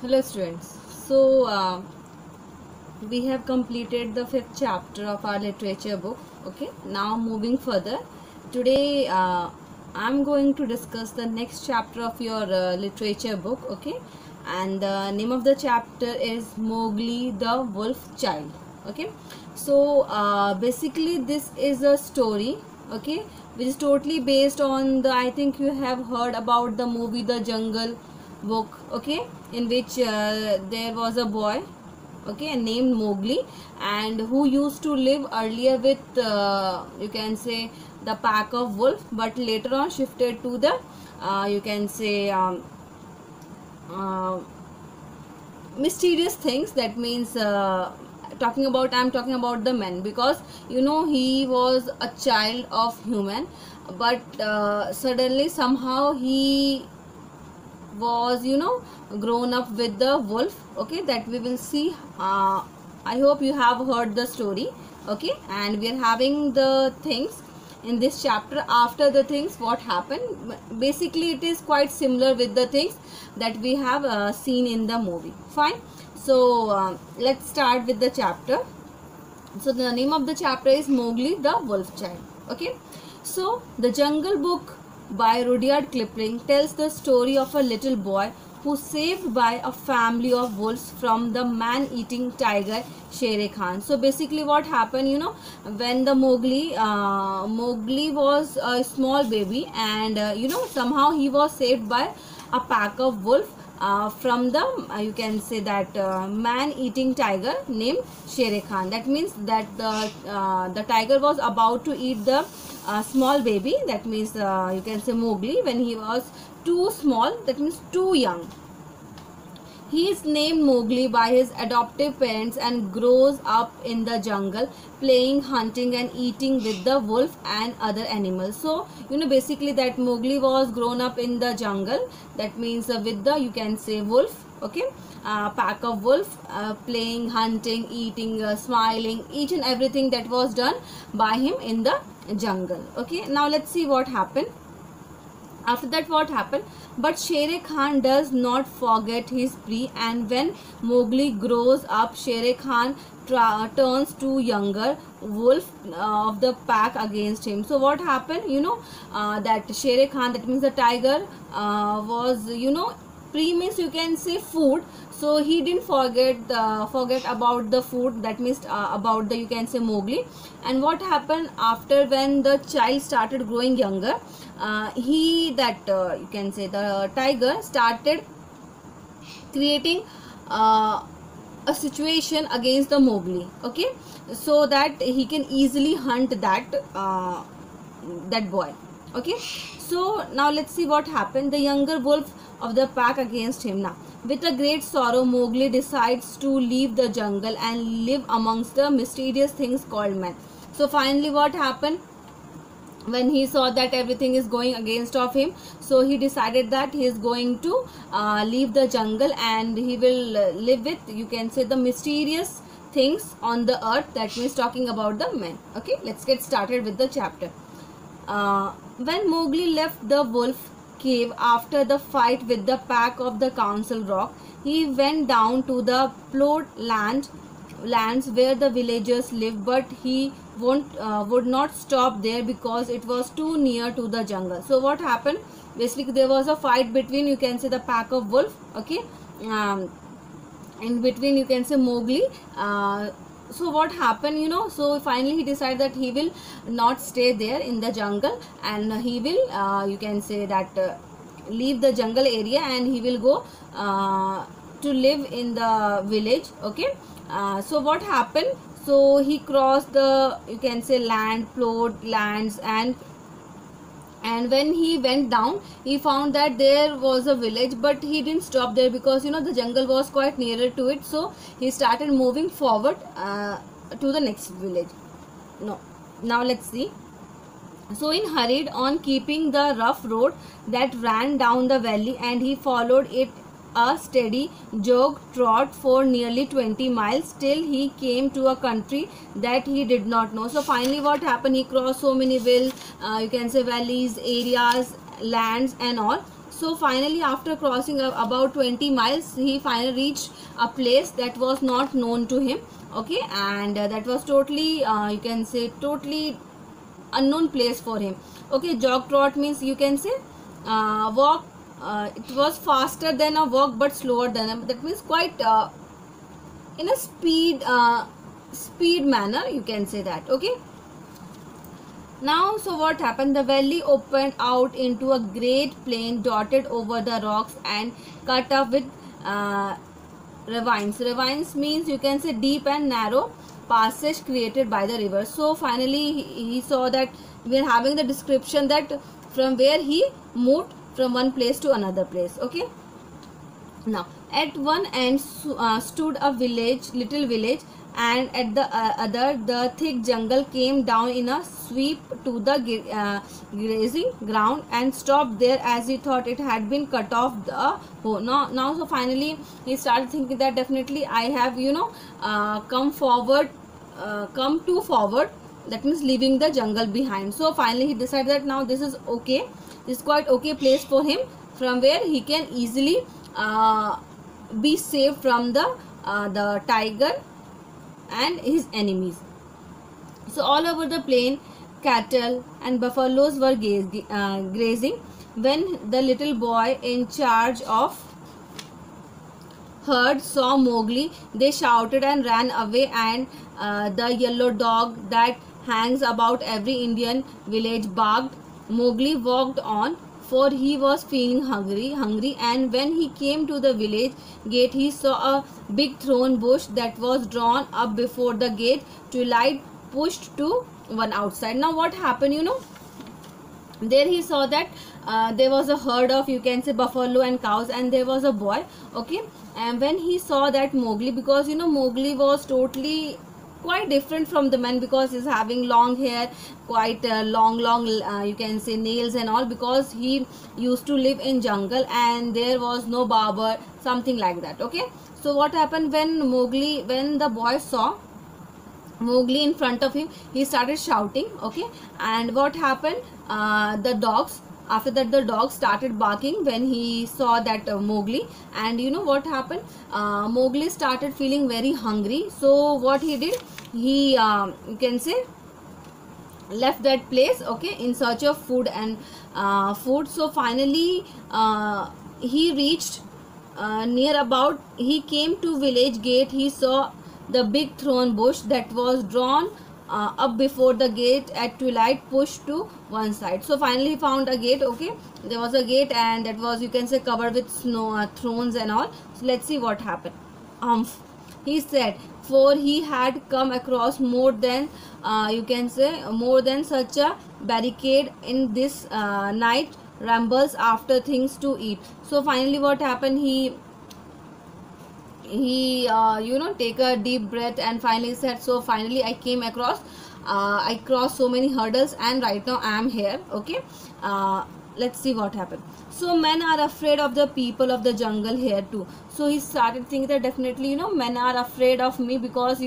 Hello students. So we have completed the fifth chapter of our literature book. Okay. Now moving further, today I'm going to discuss the next chapter of your literature book. Okay, and the name of the chapter is Mowgli the Wolf Child. Okay, so basically this is a story. Okay, which is totally based on the, I think you have heard about the movie The Jungle Book. Okay, in which there was a boy, okay, named Mowgli, and who used to live earlier with you can say the pack of wolf, but later on shifted to the you can say uh, mysterious things. That means I'm talking about the man, because he was a child of human, but suddenly somehow he was grown up with the wolf. Okay, that we will see. I hope you have heard the story. Okay, and we are having the things in this chapter. After the things, what happened, basically it is quite similar with the things that we have seen in the movie. Fine. So let's start with the chapter. So the name of the chapter is Mowgli the Wolf Child. Okay, so the Jungle Book by Rudyard Kipling tells the story of a little boy who saved by a family of wolves from the man-eating tiger Shere Khan. So basically what happened, when the Mowgli was a small baby, and somehow he was saved by a pack of wolves from the you can say that man-eating tiger named Shere Khan. That means that the tiger was about to eat the small baby. That means you can say Mowgli when he was too small. That means too young. He is named Mowgli by his adoptive parents and grows up in the jungle, playing, hunting and eating with the wolf and other animals. So, basically that Mowgli was grown up in the jungle. That means with the, you can say, wolf. Okay, pack of wolf, playing, hunting, eating, smiling, each and everything that was done by him in the jungle. Okay, now let's see what happened. After that, what happened? But Shere Khan does not forget his prey, and when Mowgli grows up, Shere Khan turns to younger wolf of the pack against him. So what happened? That Shere Khan, that means the tiger, was prey means you can say food. So he didn't forget about the food. That means about the, you can say, Mowgli. And what happened after, when the child started growing younger, you can say the tiger started creating a situation against the Mowgli. Okay, so that he can easily hunt that boy. Okay, so now let's see what happened. The younger wolf of the pack against him. Now, with a great sorrow, Mowgli decides to leave the jungle and live amongst the mysterious things called men. So finally what happened, when he saw that everything is going against of him, so he decided that he is going to leave the jungle, and he will live with, you can say, the mysterious things on the earth. That means talking about the men. Okay, let's get started with the chapter. When Mowgli left the wolf cave after the fight with the pack of the Council Rock, he went down to the plowed lands where the villagers live, but he would not stop there because it was too near to the jungle. So what happened, basically there was a fight between, you can say, the pack of wolf. Okay, in between, you can say, Mowgli. So what happened, so finally he decided that he will not stay there in the jungle, and he will you can say that leave the jungle area, and he will go to live in the village. Okay, so what happened, so he crossed the, you can say, plowed lands, and when he went down, he found that there was a village, but he didn't stop there because the jungle was quite nearer to it. So he started moving forward to the next village. No, now let's see. So he hurried on, keeping the rough road that ran down the valley, and he followed it a steady jog trot for nearly 20 miles till he came to a country that he did not know. So finally what happened, he crossed so many you can say valleys, areas, lands and all. So finally, after crossing about 20 miles, he finally reached a place that was not known to him. Okay, and that was totally, you can say, totally unknown place for him. Okay, jog trot means, you can say, walk. It was faster than a walk but slower than a, that means quite in a speed manner, you can say that. Okay, now so what happened, the valley opened out into a great plain dotted over the rocks and cut up with uh, ravines means, you can say, deep and narrow passage created by the river. So finally he saw that we are having the description that from where he moved from one place to another place. Okay, now at one end stood a little village, and at the other the thick jungle came down in a sweep to the grazing ground and stopped there as he thought it had been cut off the whole. Now so finally he started thinking that definitely I have, come too forward, that means leaving the jungle behind. So finally he decided that now this is okay, this is quite okay place for him, from where he can easily be saved from the tiger and his enemies. So all over the plain, cattle and buffaloes were grazing. When the little boy in charge of herd saw Mowgli, they shouted and ran away, and the yellow dog that hangs about every Indian village barked. Mowgli walked on, for he was feeling hungry, and when he came to the village gate, he saw a big thorn bush that was drawn up before the gate. Twilight pushed to one outside. Now what happened, there he saw that there was a herd of, you can say, buffalo and cows, and there was a boy. Okay, and when he saw that Mowgli, because Mowgli was totally quite different from the man, because he's having long hair, quite long you can say nails and all, because he used to live in jungle and there was no barber, something like that. Okay, so what happened, when the boy saw Mowgli in front of him, he started shouting. Okay, and what happened, the dogs, after that the dog started barking when he saw that Mowgli, and what happened, Mowgli started feeling very hungry. So what he did, he you can say left that place, okay, in search of food and food. So finally he reached near about, he came to village gate. He saw the big thorn bush that was drawn up before the gate. At twilight pushed to one side. So finally he found a gate. Okay, there was a gate, and that was, you can say, covered with snow, thorns and all. So let's see what happened. He said, for he had come across more than you can say more than such a barricade in this night rambles after things to eat. So finally what happened, he take a deep breath and finally said, so finally I came across, I crossed so many hurdles, and right now I am here. Okay, let's see what happened. So men are afraid of the people of the jungle here too. So he started thinking that definitely men are afraid of me, because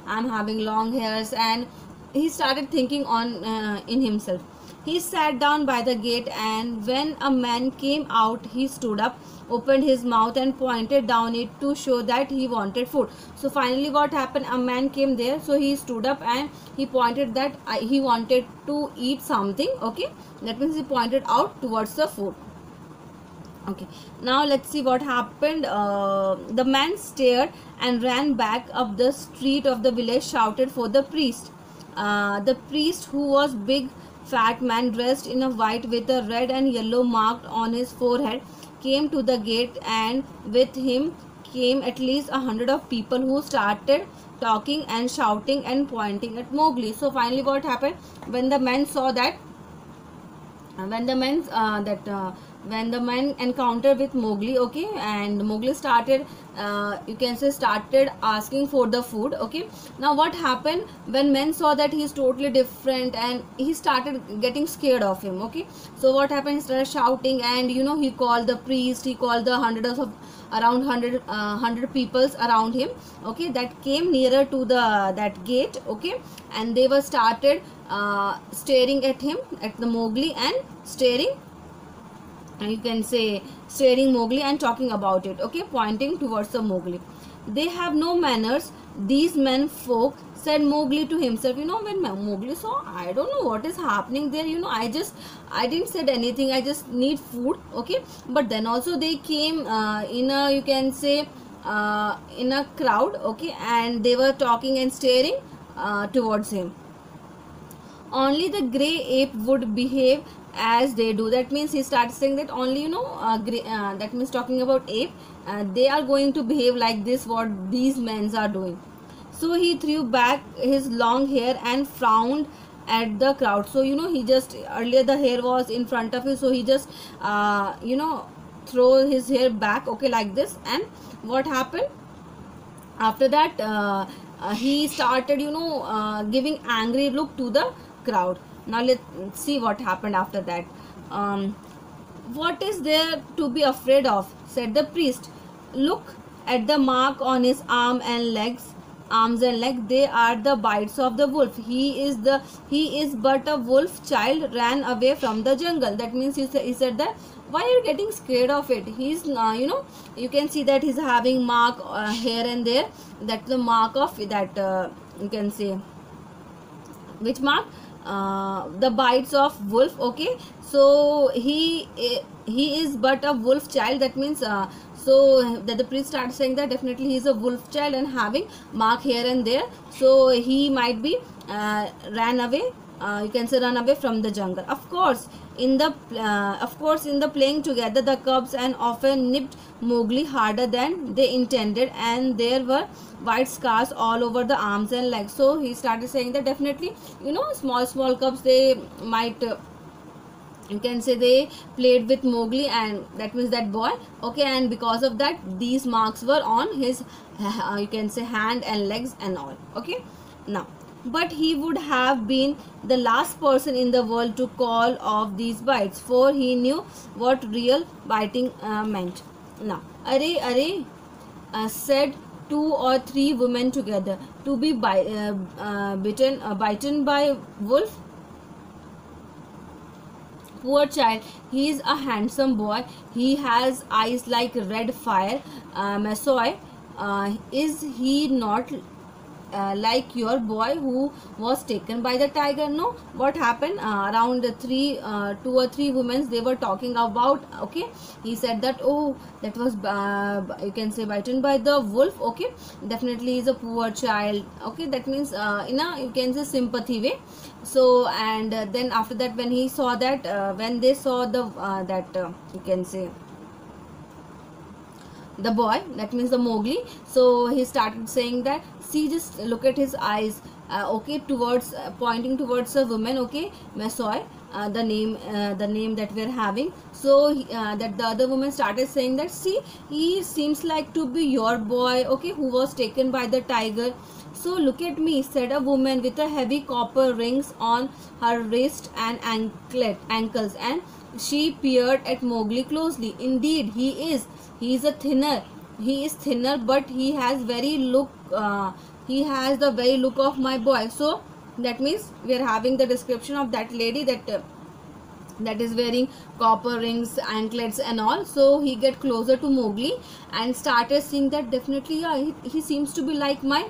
I'm having long hairs, and he started thinking on in himself. He sat down by the gate, and when a man came out, he stood up, opened his mouth and pointed down it to show that he wanted food. So finally what happened, a man came there, so he stood up and he pointed that he wanted to eat something. Okay, that means he pointed out towards the food. Okay, now let's see what happened. The man stared and ran back up the street of the village, shouted for the priest. The priest, who was big fat man dressed in a white with a red and yellow marked on his forehead, came to the gate, and with him came at least 100 of people who started talking and shouting and pointing at Mowgli. So finally what happened, when the man saw that, when the man encountered with Mowgli, okay, and Mowgli started you can say started asking for the food. Okay, now what happened, when men saw that he is totally different, and he started getting scared of him. Okay, so what happened, he started shouting, and he called the priest, he called the hundreds of around 100 peoples around him. Okay, that came nearer to that gate. Okay, and they were started staring at him, at the Mowgli, and staring you can say staring Mowgli and talking about it, okay, pointing towards the Mowgli. They have no manners, these men folk, said Mowgli to himself. When Mowgli saw, I don't know what is happening there, I didn't said anything, I just need food, okay. But then also they came in a, you can say, in a crowd, okay, and they were talking and staring towards him. Only the gray ape would behave as they do. That means he starts saying that only, that means talking about ape, they are going to behave like this, what these men are doing. So he threw back his long hair and frowned at the crowd. So he just, earlier the hair was in front of him, so he just throw his hair back, okay, like this. And what happened after that, he started giving angry look to the crowd. Now let's see what happened after that. What is there to be afraid of, said the priest. Look at the mark on his arms and legs, they are the bites of the wolf. He is but a wolf child, ran away from the jungle. That means he said that, why are you getting scared of it? He's you can see that he's having mark here and there. That's the mark of that, you can say, which mark, the bites of wolf, okay. So he is but a wolf child. That means so that the priest started saying that definitely he is a wolf child and having mark here and there, so he might be ran away, you can say run away from the jungle. Of course in the playing together, the cubs and often nipped Mowgli harder than they intended, and there were white scars all over the arms and legs. So he started saying that definitely small cubs, they might you can say they played with Mowgli, and that means that boy, okay, and because of that these marks were on his you can say hand and legs and all, okay. Now, but he would have been the last person in the world to call off these bites, for he knew what real biting meant. Now, array, said 2 or 3 women together, to be bitten by wolf. Poor child, he is a handsome boy. He has eyes like red fire. Masoi, is he not like your boy who was taken by the tiger? No. What happened? Around 2 or 3 women, they were talking about, okay. He said that, oh, that was you can say bitten by the wolf, okay. Definitely is a poor child, okay. That means in a, you can say, sympathy way. So, and then after that, when he saw that, when they saw the you can say the boy, that means the Mowgli, so he started saying that, see, just look at his eyes, okay, towards pointing towards a woman, okay, Masoi, the name that we're having. So that the other woman started saying that, see, he seems like to be your boy, okay, who was taken by the tiger. So look at me, said a woman with a heavy copper rings on her wrist and ankles, and she peered at Mowgli closely. Indeed, he is thinner, but he has he has the very look of my boy. So that means we are having the description of that lady that is wearing copper rings, anklets and all. So he get closer to Mowgli and started seeing that definitely, yeah, he seems to be like my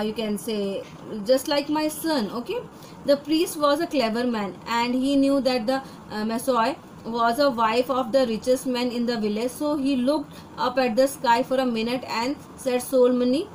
you can say just like my son, okay. The priest was a clever man, and he knew that the Masoi was a wife of the richest man in the village. So he looked up at the sky for a minute and said solemnly,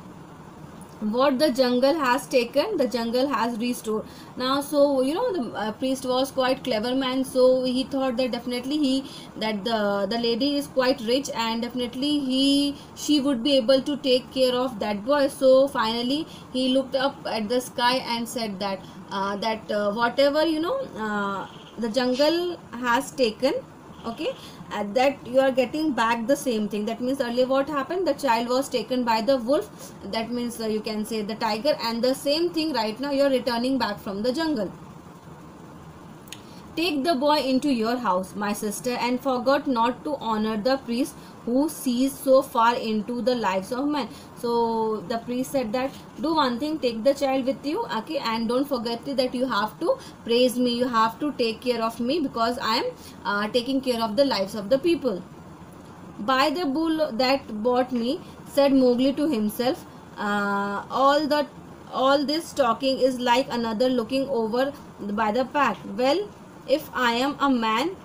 what the jungle has taken, the jungle has restored. Now, so the priest was quite clever man, so he thought that definitely the lady is quite rich, and definitely she would be able to take care of that boy. So finally he looked up at the sky and said that whatever the jungle has taken, okay, that you are getting back the same thing. That means earlier what happened, the child was taken by the wolf, that means you can say the tiger, and the same thing right now you are returning back from the jungle. Take the boy into your house, my sister, and forget not to honor the priest who sees so far into the lives of men. So the priest said that, do one thing, take the child with you, okay, and don't forget that you have to praise me, you have to take care of me, because I am taking care of the lives of the people. By the bull that bought me, said Mowgli to himself, all this talking is like another looking over by the pack. Well, if I am a man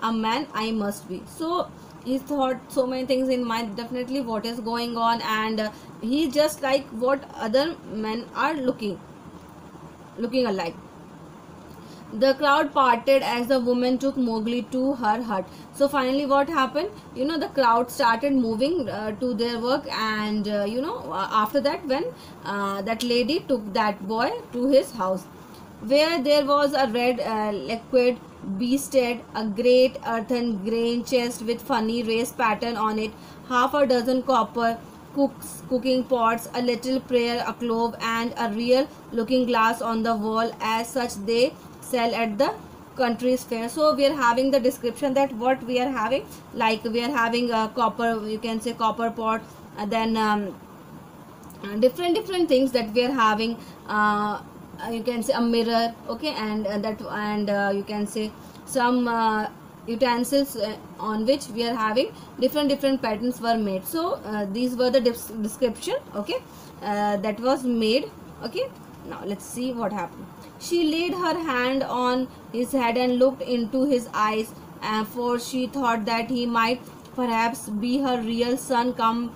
I must be. So he thought so many things in mind, definitely what is going on, and he just like what other men are looking alike. The crowd parted as the woman took Mowgli to her hut. So finally what happened, the crowd started moving to their work, and after that, when that lady took that boy to his house, where there was a red liquid beasted, a great earthen grain chest with funny race pattern on it, half a dozen copper cooking pots, a little prayer, a clove, and a real looking glass on the wall, as such they sell at the country's fair. So we are having the description that what we are having, like we are having a copper, you can say copper pot, then different things that we are having, you can say a mirror, okay, and you can say some utensils on which we are having different patterns were made. So these were the description, okay, that was made, okay. Now let's see what happened. She laid her hand on his head and looked into his eyes, for she thought that he might perhaps be her real son come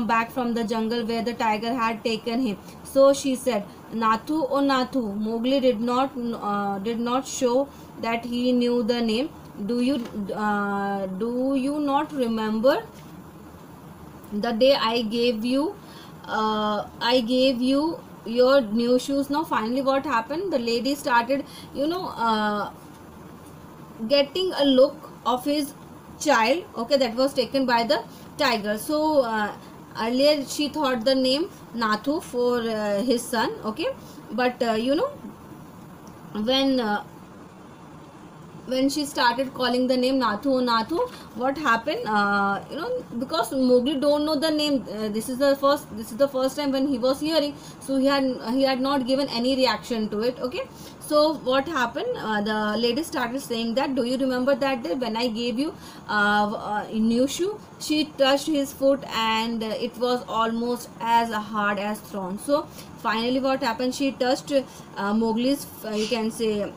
back from the jungle where the tiger had taken him. So she said, Nathu, oh Nathu. Mowgli did not show that he knew the name. Do you not remember the day I gave you your new shoes? Now finally what happened, the lady started getting a look of his child, okay, that was taken by the tiger. So earlier she thought the name Nathu for his son, okay, but when she started calling the name Nathu, oh Nathu, what happened, because Mowgli don't know the name, this is the first time when he was hearing, so he had not given any reaction to it, okay. So what happened, the lady started saying that, do you remember that day when I gave you new shoe? She touched his foot and it was almost as hard as stone. So finally what happened, she touched Mowgli's you can say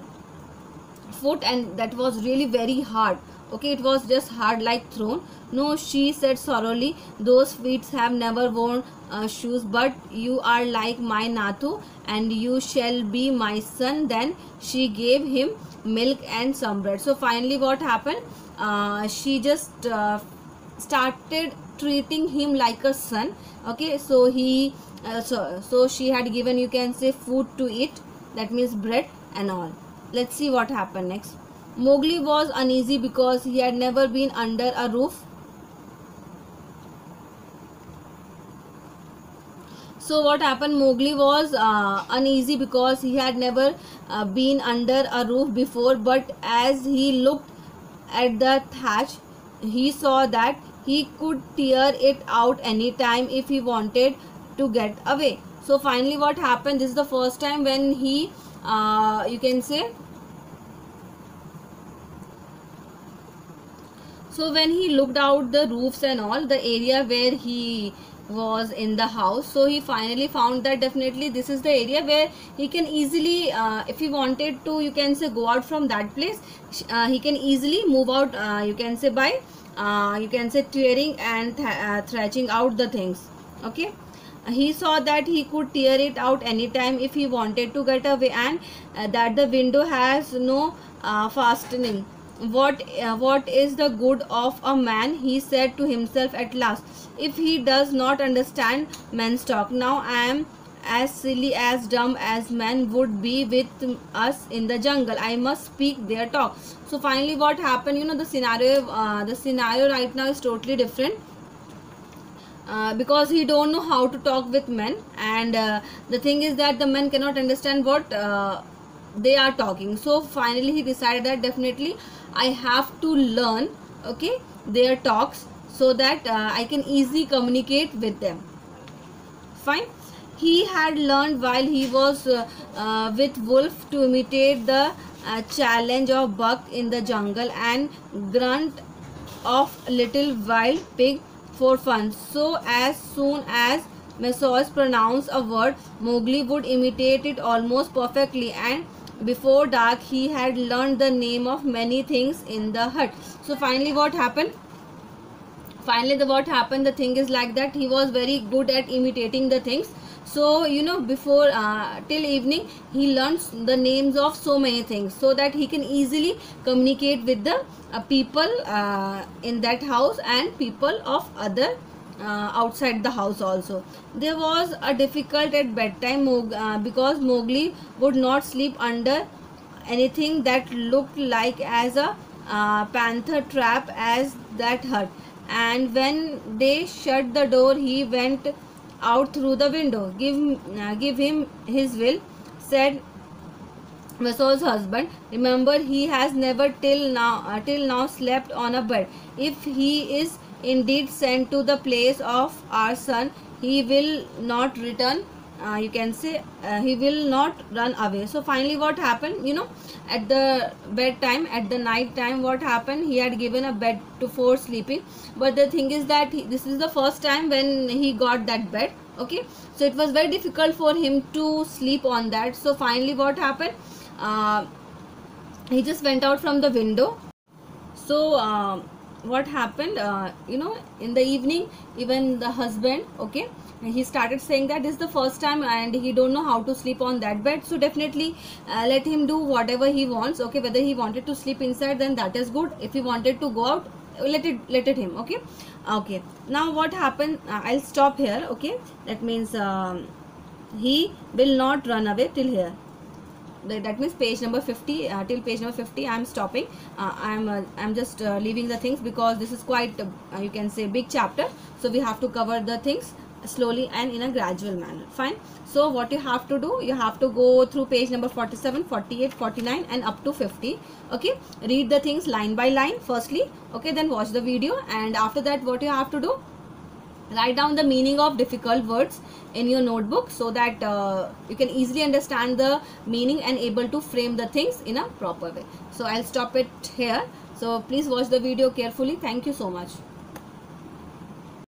foot, and that was really very hard, okay, it was just hard like throne. No, she said sorrowfully, those feet have never worn shoes, but you are like my Nathu and you shall be my son. Then she gave him milk and some bread. So finally what happened, she just started treating him like a son, okay. So he so she had given, you can say, food to eat, that means bread and all. Let's see what happened next. Mowgli was uneasy because he had never been under a roof. So what happened, Mowgli was uneasy because he had never been under a roof before, but as he looked at the thatch, he saw that he could tear it out anytime if he wanted to get away. So finally what happened, this is the first time when he you can say, so when he looked out the roofs and all the area where he was in the house, so he finally found that definitely this is the area where he can easily if he wanted to, you can say, go out from that place, he can easily move out, you can say, by you can say tearing and thrashing out the things, okay. He saw that he could tear it out anytime if he wanted to get away, and that the window has no fastening. What is the good of a man, he said to himself at last, if he does not understand men's talk? Now I am as silly, as dumb as men would be with us in the jungle. I must speak their talk. So finally what happened, the scenario right now is totally different. Because he don't know how to talk with men, and the thing is that the men cannot understand what they are talking. So finally he decided that definitely I have to learn, okay, their talks, so that I can easily communicate with them. Fine. He had learned while he was with wolf to imitate the challenge of buck in the jungle and grunt of little wild pig for fun. So as soon as Messrs pronounced a word, Mowgli would imitate it almost perfectly, and before dark he had learned the name of many things in the hut. So finally what happened? What happened, the thing is like that he was very good at imitating the things. So you know, before till evening he learns the names of so many things, so that he can easily communicate with the people in that house and people of other outside the house also. There was a difficult at bedtime, because Mowgli would not sleep under anything that looked like as a panther trap as that hut. And when they shut the door, he went out through the window. Give him his will, said Vaso's husband. Remember, he has never till now slept on a bed. If he is indeed sent to the place of our son, he will not return. You can say he will not run away. So finally, what happened? You know, at the bedtime, at the night time, what happened? He had given a bed to for sleeping, but the thing is that this is the first time when he got that bed. Okay, so it was very difficult for him to sleep on that. So finally, what happened? Uh, he just went out from the window. So what happened, you know, in the evening, even the husband, okay, he started saying that this is the first time and he don't know how to sleep on that bed. So definitely let him do whatever he wants. Okay, whether he wanted to sleep inside, then that is good. If he wanted to go out, let it him. Okay. Okay, now what happened, I'll stop here. Okay, that means he will not run away till here. That means page number 50, till page number 50 I'm stopping. I'm just leaving the things, because this is quite you can say big chapter, so we have to cover the things slowly and in a gradual manner. Fine. So what you have to do, you have to go through page number 47, 48, 49 and up to 50. Okay, read the things line by line firstly. Okay, then watch the video, and after that what you have to do, write down the meaning of difficult words in your notebook, so that you can easily understand the meaning and able to frame the things in a proper way. So I'll stop it here. So please watch the video carefully. Thank you so much.